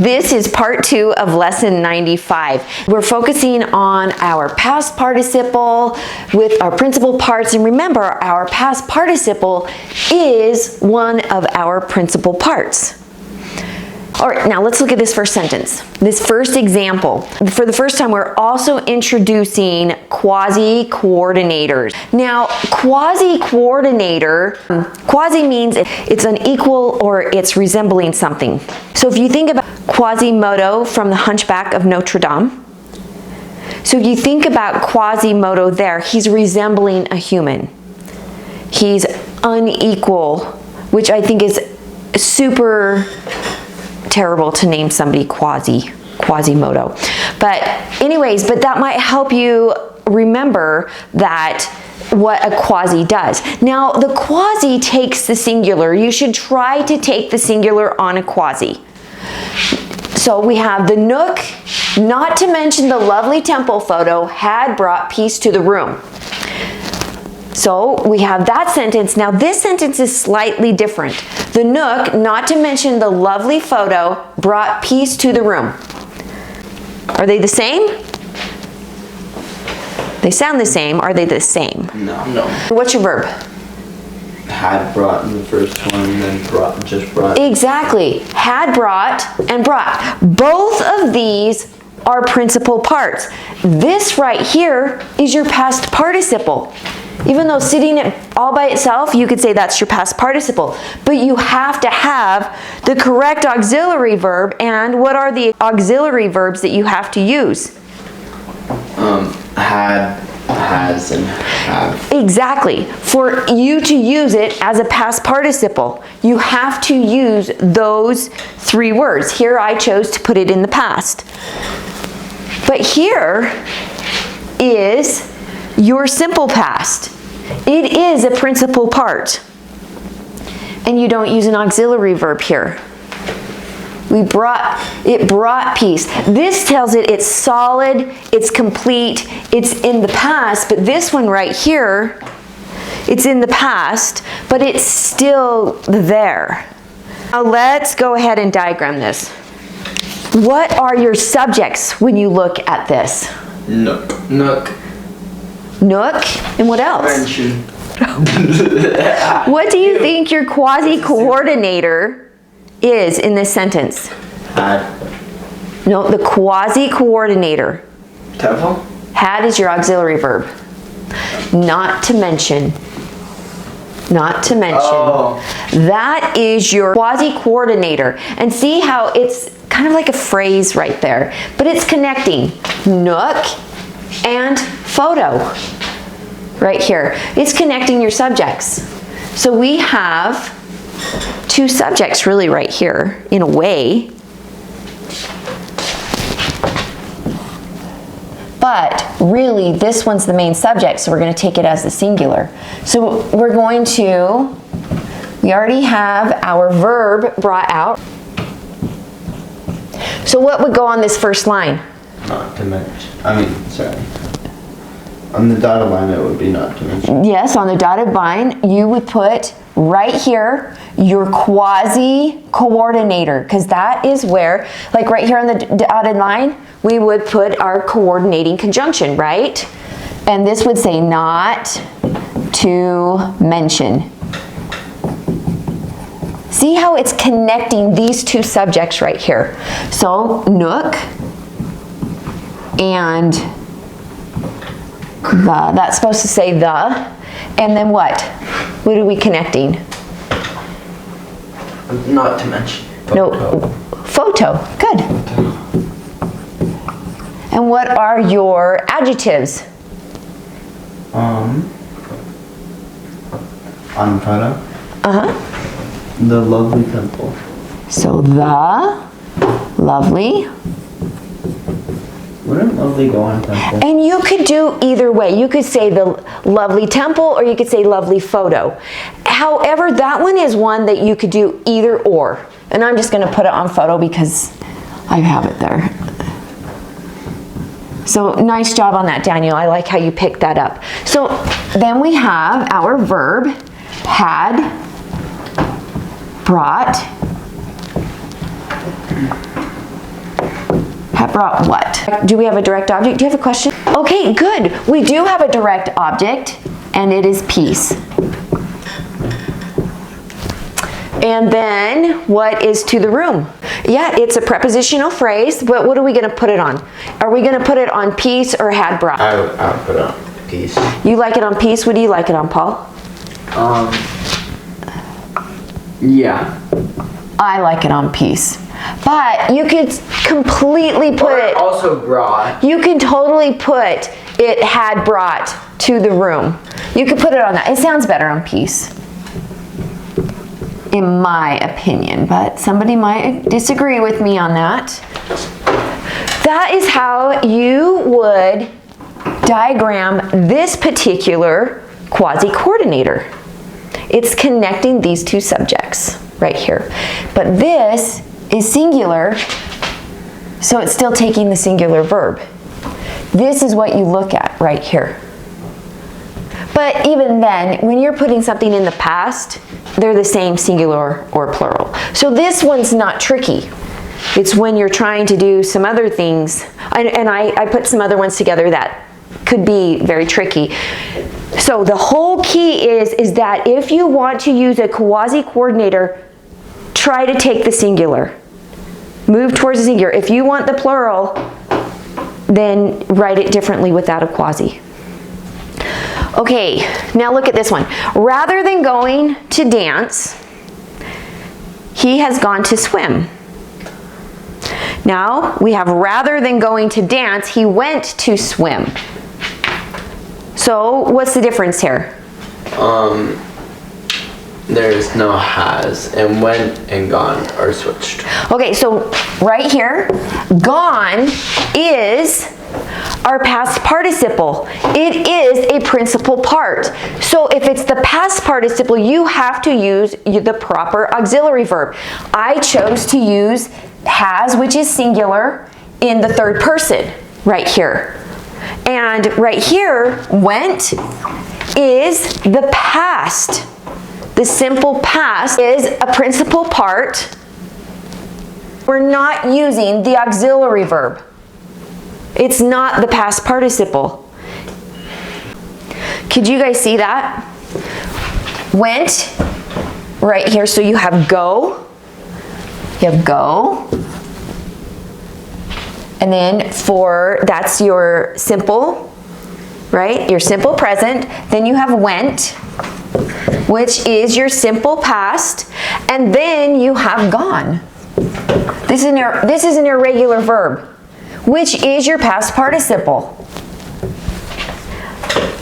This is part 2 of lesson 95. We're focusing on our past participle with our principal parts. And remember, our past participle is one of our principal parts. All right, now let's look at this first sentence. This first example. For the first time, we're also introducing quasi-coordinators. Now, quasi-coordinator, quasi means it's unequal or it's resembling something. So if you think about Quasimodo from the Hunchback of Notre Dame, so if you think about Quasimodo there, he's resembling a human. He's unequal, which I think is super terrible to name somebody Quasimodo. But anyways, but that might help you remember that what a quasi does. Now, the quasi takes the singular. You should try to take the singular on a quasi. So we have the Nook, not to mention the lovely temple photo, had brought peace to the room. So we have that sentence. Now this sentence is slightly different. The Nook, not to mention the lovely photo, brought peace to the room. Are they the same? They sound the same. Are they the same? No. What's your verb? Had brought in the first one, and then just brought. Exactly. Had brought and brought. Both of these are principal parts. This right here is your past participle. Even though sitting it all by itself, you could say that's your past participle. But you have to have the correct auxiliary verb. And what are the auxiliary verbs that you have to use? Had, has, and have. Exactly. For you to use it as a past participle, you have to use those 3 words. Here I chose to put it in the past. But here is your simple past. It is a principal part. And you don't use an auxiliary verb here. It brought peace. This tells it it's solid, it's complete, it's in the past, but this one right here, it's in the past, but it's still there. Now let's go ahead and diagram this. What are your subjects when you look at this? Nook. Nook, and what else? Mention. What do you think your quasi-coordinator is in this sentence? Had. No, the quasi-coordinator. Temple? Had is your auxiliary verb. Not to mention. Not to mention. Oh. That is your quasi-coordinator. And see how it's kind of like a phrase right there, but it's connecting Nook and photo right here. It's connecting your subjects. So we have 2 subjects really right here in a way. But really this one's the main subject, so we're going to take it as the singular. So we're going to, we already have our verb brought out. So what would go on this first line? Not to mention. Sorry. On the dotted line, it would be not to mention. Yes, on the dotted line, you would put right here your quasi-coordinator, because that is where, like right here on the dotted line, we would put our coordinating conjunction, right? And this would say not to mention. See how it's connecting these 2 subjects right here. So Nook and the, that's supposed to say the, and then what? What are we connecting? Not to mention. No, photo. Good. And what are your adjectives? On photo. The lovely temple. So the lovely. Wouldn't lovely go on temple? And you could do either way. You could say the lovely temple or you could say lovely photo. However, that one is one that you could do either or. And I'm just going to put it on photo because I have it there. So nice job on that, Daniel. I like how you picked that up. So then we have our verb, had, brought, brought what? Do we have a direct object? Do you have a question? Okay, good. We do have a direct object, and it is peace. And then, what is to the room? Yeah, it's a prepositional phrase, but what are we going to put it on? Are we going to put it on peace or had brought? I would put it on peace. You like it on peace? What do you like it on, Paul? Yeah. I like it on peace. But you could completely put it... also brought. You can totally put it had brought to the room. You could put it on that. It sounds better on peace, in my opinion, but somebody might disagree with me on that. That is how you would diagram this particular quasi-coordinator. It's connecting these two subjects right here. But this is singular, so it's still taking the singular verb. This is what you look at right here. But even then, when you're putting something in the past, they're the same singular or plural. So this one's not tricky. It's when you're trying to do some other things, and I put some other ones together that could be very tricky. So the whole key is that if you want to use a quasi-coordinator, try to take the singular. Move towards the singular. If you want the plural, then write it differently without a quasi. Okay, now look at this one. Rather than going to dance, he has gone to swim. Now, we have rather than going to dance, he went to swim. So, what's the difference here? There's no has, and went and gone are switched. Okay, so right here, gone is our past participle. It is a principal part. So if it's the past participle, you have to use the proper auxiliary verb. I chose to use has, which is singular, in the third person right here. And right here, went is the past. The simple past is a principal part. We're not using the auxiliary verb. It's not the past participle. Could you guys see that? Went right here, so you have go. You have go. And then that's your simple, right? Your simple present. Then you have went, which is your simple past. And then you have gone. This is an irregular verb, which is your past participle.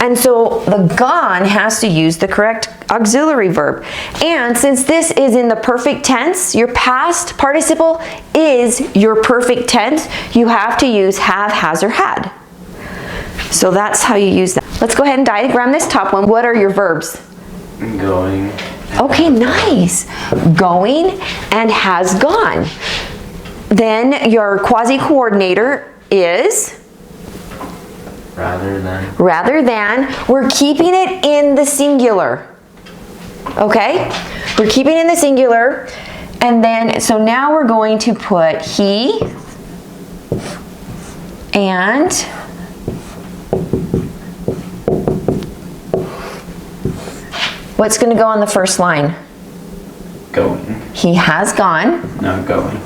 And so the gone has to use the correct auxiliary verb. And since this is in the perfect tense, your past participle is your perfect tense, you have to use have, has, or had. So that's how you use that. Let's go ahead and diagram this top one. What are your verbs? Going. Okay, nice. Going and has gone. Then your quasi-coordinator is? Rather than. Rather than. We're keeping it in the singular. Okay? We're keeping it in the singular. And then, so now we're going to put he and what's going to go on the first line? Going. He has gone. Not going.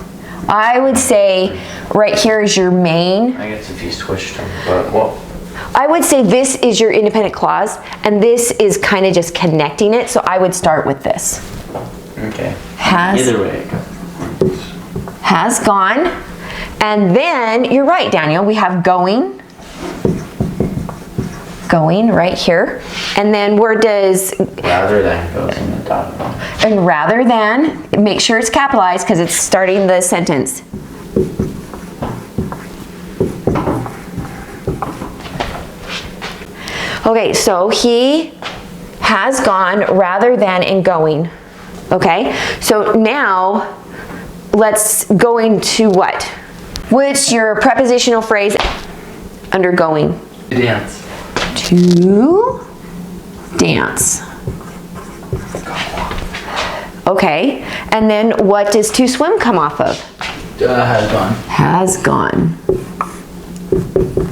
I would say right here is your main. I guess if you switched them, but what? I would say this is your independent clause, and this is kind of just connecting it, so I would start with this. Okay. Has. Either way. Has gone. And then, you're right, Daniel, we have going. Going right here. And then where does... Rather than goes in the dotted line. And rather than, make sure it's capitalized because it's starting the sentence. Okay, so he has gone rather than in going. Okay, so now let's go into what? Which your prepositional phrase under going? Dance. To dance. Okay, and then what does to swim come off of? Has gone. Has gone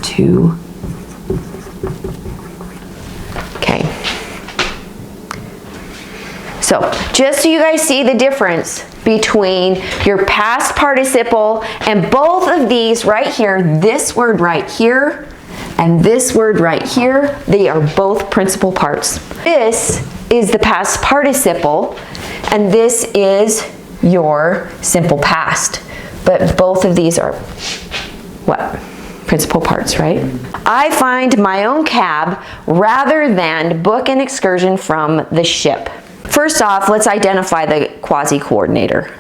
to. Okay. So, just so you guys see the difference between your past participle and both of these right here, this word right here and this word right here, they are both principal parts. This is the past participle and this is your simple past. But both of these are what? Principal parts, right? I find my own cab rather than book an excursion from the ship. First off, let's identify the quasi-coordinator.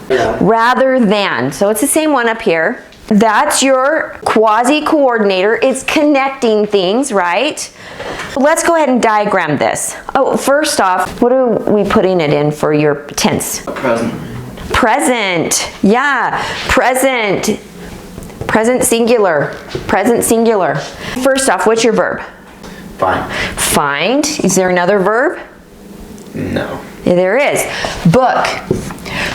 Yeah. Rather than, so it's the same one up here. That's your quasi-coordinator. It's connecting things, right? Let's go ahead and diagram this. Oh, first off, what are we putting it in for your tense? Present. Present, yeah, present. Present singular, present singular. First off, what's your verb? Find. Find, is there another verb? No. Yeah, there is. Book.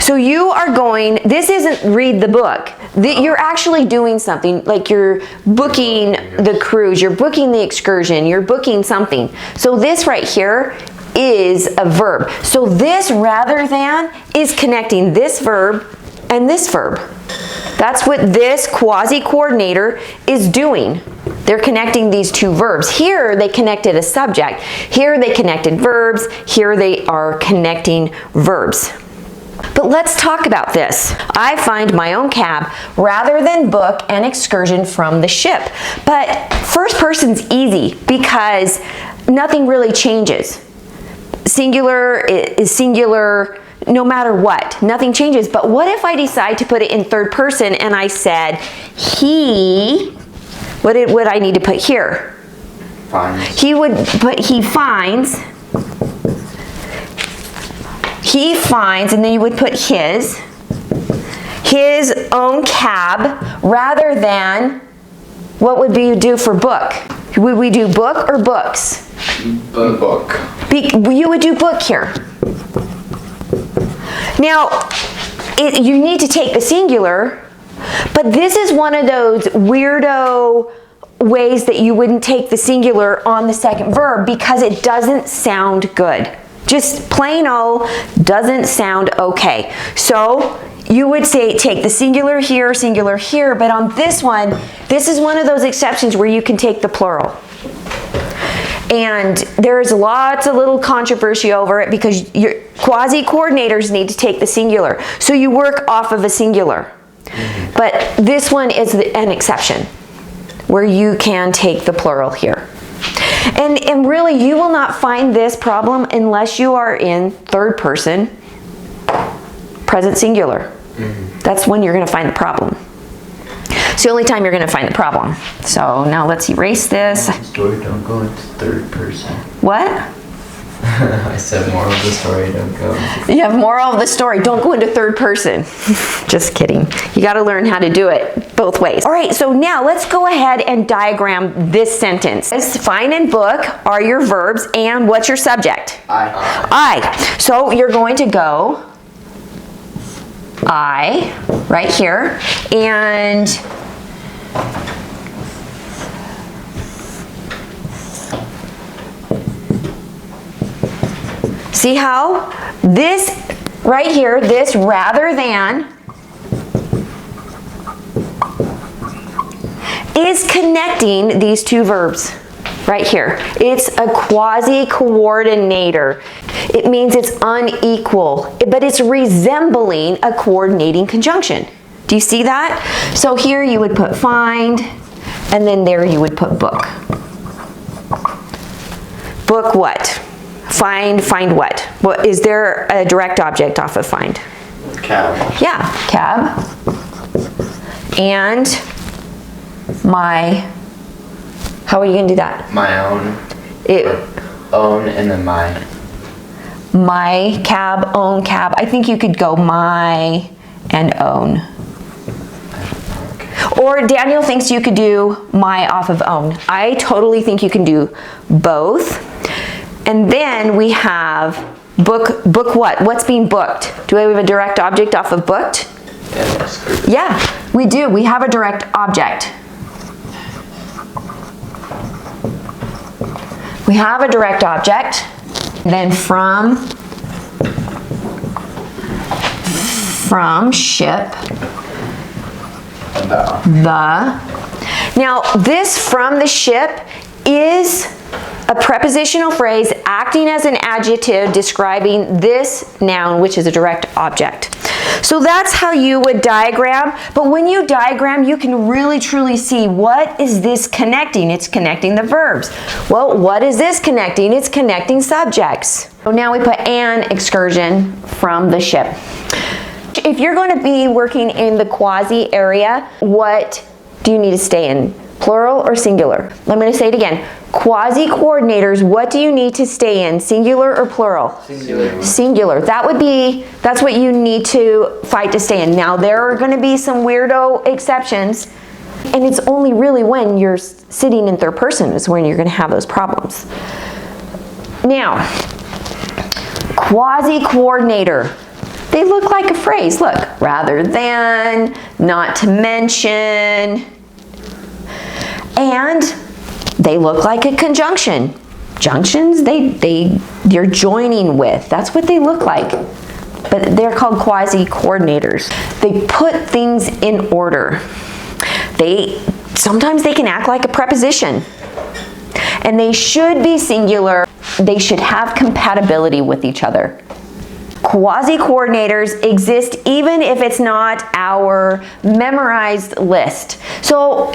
So you are going, this isn't read the book. You're actually doing something, like you're booking the cruise, you're booking the excursion, you're booking something. So this right here is a verb. So this rather than is connecting this verb and this verb. That's what this quasi-coordinator is doing. They're connecting these two verbs. Here they connected a subject. Here they connected verbs. Here they are connecting verbs. But let's talk about this. I find my own cab rather than book an excursion from the ship. But first person's easy because nothing really changes. Singular is singular no matter what. Nothing changes. But what if I decide to put it in third person and I said, he, what would I need to put here? Finds. He would put, he finds. He finds, and then you would put his own cab rather than, what would we do for book? Would we do book or books? Book. You would do book here. Now, you need to take the singular, but this is one of those weirdo ways that you wouldn't take the singular on the second verb because it doesn't sound good. Just plain old doesn't sound okay. So you would say take the singular here, but on this one, this is one of those exceptions where you can take the plural. And there's lots of little controversy over it because your quasi-coordinators need to take the singular. So you work off of a singular. But this one is an exception where you can take the plural here. And really, you will not find this problem unless you are in third person, present singular. That's when you're going to find the problem. It's the only time you're going to find the problem. So now let's erase this. Story don't go into third person. What? I said moral of the story don't go. You have moral of the story. Don't go into third person. Just kidding. You got to learn how to do it both ways. All right, so now let's go ahead and diagram this sentence. Find and book are your verbs, and what's your subject? I. So you're going to go I right here, and see how this right here, this rather than is connecting these two verbs right here. It's a quasi-coordinator. It means it's unequal, but it's resembling a coordinating conjunction. Do you see that? So here you would put find, and then there you would put book. Book what? Find what? What is there a direct object off of find? Cab. Yeah, cab. And my, how are you going to do that? My own. It, Own and then my. My cab, own cab. I think you could go my and own. Or Daniel thinks you could do my off of own. I totally think you can do both. And then we have book what? What's being booked? Do we have a direct object off of booked? in this group? Yeah, we do. We have a direct object. We have a direct object. Then from ship, the. Now, this from the ship is a prepositional phrase acting as an adjective describing this noun, which is a direct object. So that's how you would diagram, but when you diagram, you can really truly see what is this connecting. It's connecting the verbs. Well, what is this connecting? It's connecting subjects. So now we put an excursion from the ship. If you're going to be working in the quasi area, what do you need to stay in? Plural or singular? I'm going to say it again. Quasi-coordinators, what do you need to stay in? Singular or plural? Singular. Singular. That's what you need to fight to stay in. Now, there are going to be some weirdo exceptions, and it's only really when you're sitting in third person is when you're going to have those problems. Now, quasi-coordinator. They look like a phrase. Look, rather than, not to mention, and they look like a conjunction. Junctions, you're joining with. That's what they look like. But they're called quasi-coordinators. They put things in order. Sometimes they can act like a preposition. And they should be singular. They should have compatibility with each other. Quasi-coordinators exist even if it's not our memorized list. So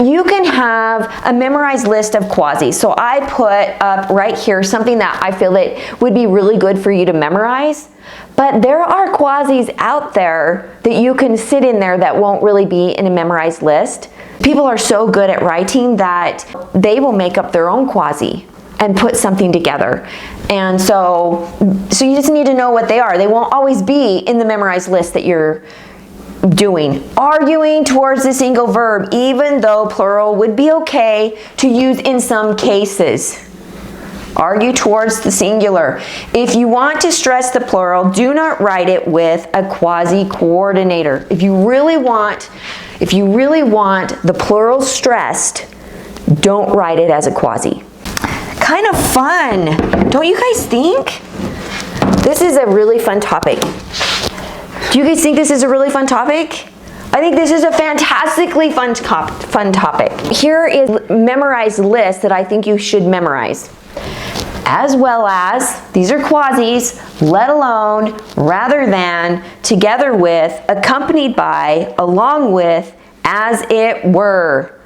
you can have a memorized list of quasi. So I put up right here something that I feel that would be really good for you to memorize. But there are quasis out there that you can sit in there that won't really be in a memorized list. People are so good at writing that they will make up their own quasi and put something together. And so you just need to know what they are. They won't always be in the memorized list that you're doing. Arguing towards the single verb, even though plural would be okay to use in some cases. Argue towards the singular. If you want to stress the plural, do not write it with a quasi-coordinator. If you really want the plural stressed, don't write it as a quasi. Kind of fun, don't you guys think? This is a really fun topic. Do you guys think this is a really fun topic? I think this is a fantastically fun topic. Here is a memorized list that I think you should memorize. As well as, these are quasis, let alone, rather than, together with, accompanied by, along with, as it were.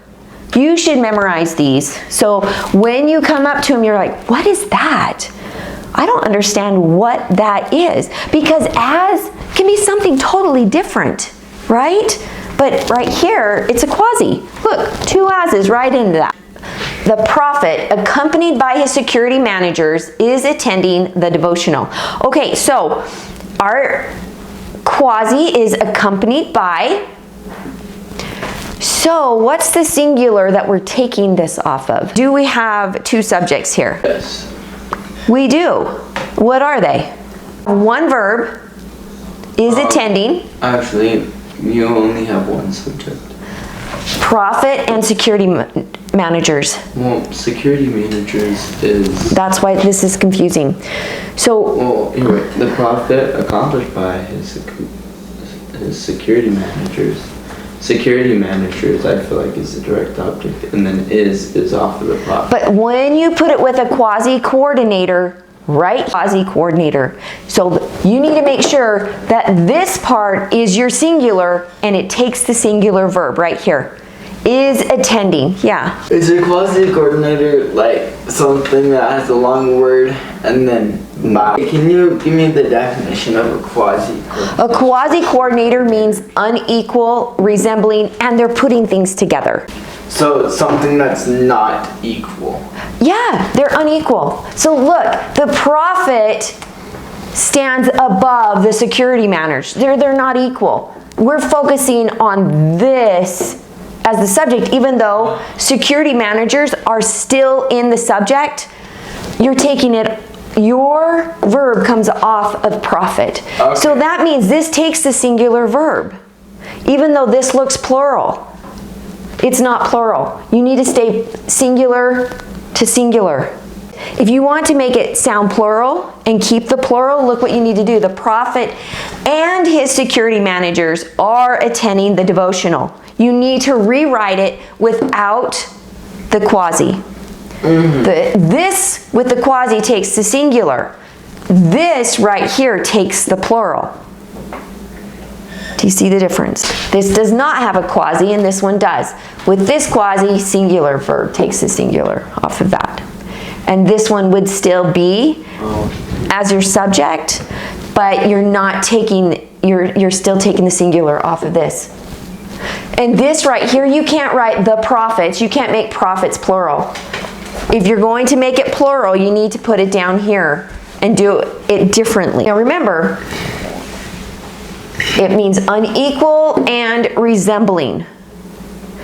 You should memorize these. So when you come up to them, you're like, what is that? I don't understand what that is. Because as can be something totally different, right? But right here, it's a quasi. Look, two as's right into that. The prophet, accompanied by his security managers, is attending the devotional. Okay, so our quasi is accompanied by. So what's the singular that we're taking this off of? Do we have two subjects here? Yes. We do. What are they? One verb is attending. Actually, you only have one subject. Prophet and security managers. Well, security managers is... That's why this is confusing. So... Well, you're right. The prophet accomplished by his security managers. Security managers, I feel like, is the direct object, and then is off of the prophet. But when you put it with a quasi-coordinator, right? Quasi-coordinator. So you need to make sure that this part is your singular, and it takes the singular verb right here. Is attending, yeah. Is a quasi-coordinator like something that has a long word and then by? Can you give me the definition of a quasi-coordinator? A quasi-coordinator means unequal, resembling, and they're putting things together. So something that's not equal. Yeah, they're unequal. So look, the prophet stands above the security managers. They're not equal. We're focusing on this as the subject, even though security managers are still in the subject. You're taking it, your verb comes off of prophet. Okay. So that means this takes the singular verb. Even though this looks plural, it's not plural. You need to stay singular to singular. If you want to make it sound plural and keep the plural, look what you need to do. The prophet and his security managers are attending the devotional. You need to rewrite it without the quasi. This with the quasi takes the singular. This right here takes the plural. Do you see the difference? This does not have a quasi and this one does. With this quasi, singular verb takes the singular off of that. And this one would still be as your subject, but you're not taking, you're still taking the singular off of this. And this right here, you can't write the prophets. You can't make prophets plural. If you're going to make it plural, you need to put it down here and do it differently. Now remember, it means unequal and resembling.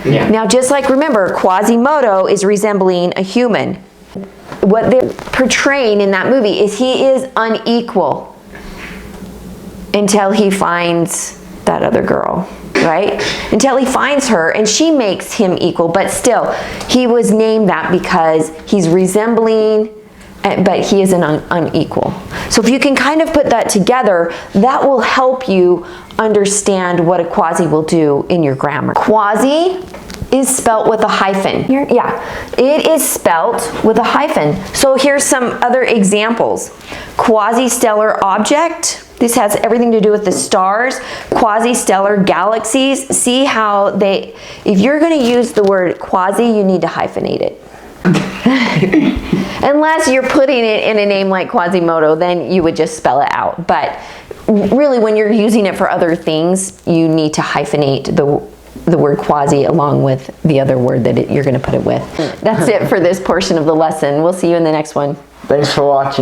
Yeah. Now just like remember, Quasimodo is resembling a human. What they're portraying in that movie is he is unequal until he finds that other girl, right? Until he finds her and she makes him equal, but still, he was named that because he's resembling, but he is an unequal. So if you can kind of put that together, that will help you understand what a quasi will do in your grammar. Quasi is spelt with a hyphen. It is spelt with a hyphen. So here's some other examples. Quasi-stellar object. This has everything to do with the stars. Quasi-stellar galaxies. See how they, if you're going to use the word quasi, you need to hyphenate it. Unless you're putting it in a name like Quasimodo, then you would just spell it out. But really, when you're using it for other things, you need to hyphenate the word quasi along with the other word that you're going to put it with. That's it for this portion of the lesson. We'll see you in the next one. Thanks for watching.